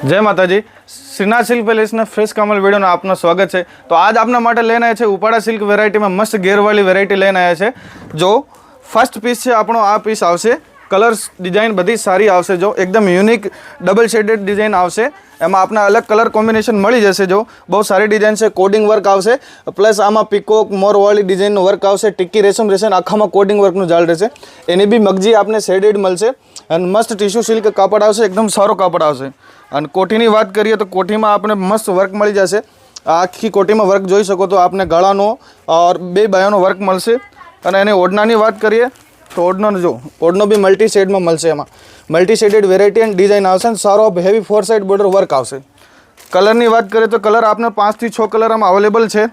जय माता जी। Srinath silk palace ने फ्रेश कमल वीडियो में आपका स्वागत है। तो आज आपने माटे लेने आए उपाड़ा सिल्क वेरायटी में मस्त घेर वाली वेरायटी लेने आए हैं। जो फर्स्ट पीस है आपनो आ पीस आवशे। कलर्स डिजाइन बधी सारी आवशे, जो एकदम यूनिक डबल शेडेड डिजाइन आवशे। एमां आपने अलग कलर कॉम्बिनेशन मळी जशे। जो बहुत सारी डिजाइन है, कोडिंग वर्क आवशे, प्लस आमां पीकोक मोर वाली डिजाइन वर्क आवशे, टिक्की रेशम रेशम आखामां कोडिंग वर्कनुं जाळ रहेशे। एनी बी मगजी आपने शेडेड मळशे अने मस्त टिश्यू सिल्क कापड़ आवशे, एकदम सारो कापड़ आवशे। अने कोटीनी बात करिए तो कोटीमां आपने मस्त वर्क मळी जशे। आखी कोटीमां वर्क जोई शको तो आपने गळानो और बे बायोनो वर्क मळशे। अने एनी ओढनानी बात करिए तो ओढनो जो ओढनो भी मल्टी शेड में मळशे। एमां multi shaded variety and design आवशे, सारो हेवी 4 साइड बॉर्डर वर्क आवशे। कलरनी बात करिए तो कलर आपने 5 થી 6 कलर में अवेलेबल है।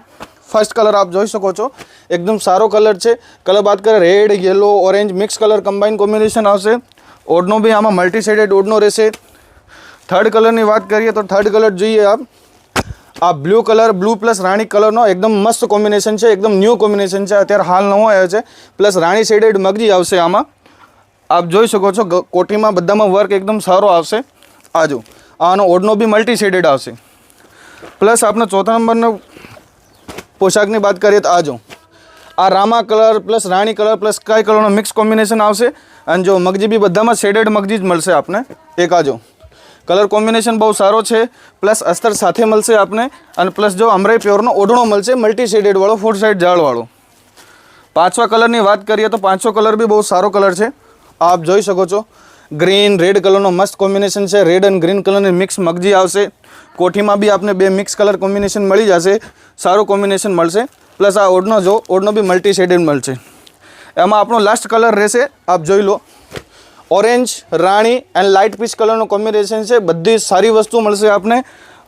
फर्स्ट कलर आप जोई शको छो, एकदम सारो कलर है। कलर बात करें red yellow orange mix colour combine combination आवशे। ओढनो भी आमां मल्टी शेडेड ओढनो रहेशे। थर्ड कलर की बात करिए तो थर्ड कलर જોઈએ आप ब्लू कलर ब्लू प्लस राणी कलर नो एकदम मस्त कॉम्बिनेशन है, एकदम न्यू कॉम्बिनेशन है, अत्यारे हाल नवो आव्यो छे। प्लस राणी शेडेड मगजी आवशे। आमां आप जोई शको छो कोटीमां बधामां वर्क एकदम सारो आवशे। आजो आनो ओढनो भी मल्टी शेडेड आवशे। प्लस आपने चौथा नंबरनो पोशाकनी बात करिए तो आजो आ रामा कलर प्लस राणी colour plus sky colour mix combination आवशे। अने जो मगजी भी बधामां शेडेड मगजी ज मळशे आपने। एक आजो कलर कॉम्बिनेशन बहुत सारो है, प्लस अस्तर साथे मळशे आपने। अने प्लस जो अमराई प्योरनो ओढणो मळशे मल्टी शेडेड वाळो 4 साइड जाळ वाळो। पांचवा कलर की बात करिए तो पांचवो कलर भी बहुत सारो कलर है। आप जोई शको छो ग्रीन रेड कलर मस्त कॉम्बिनेशन है। Red and green colour mix मगजी आवशे। कोठी में भी आपने बे मिक्स कलर कॉम्बिनेशन मळी जशे, सारो कॉम्बिनेशन मळशे। प्लस आ ओढनो जो ओढनो भी मल्टी शेडेड मळशे। एमां आपणो लास्ट कलर रहेशे, आप जोई लो ऑरेंज राणी and light peach colour combination है। बधी सारी वस्तु मळशे आपने।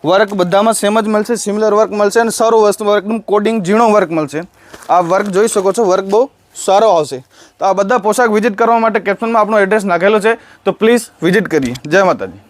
वर्क बधामां सेम ज मळशे, सिमिलर वर्क मळशे अने सारो वस्तु एकदम कोडिंग झीणो वर्क मळशे। आ वर्क जोई शको छो, वर्क बहुत सारो आवशे। तो आ बधा पोशाक विजिट करवा माटे कैप्शन में आपनो एड्रेस नाखेलो छे, तो प्लीज विजिट करिए। जय माताजी।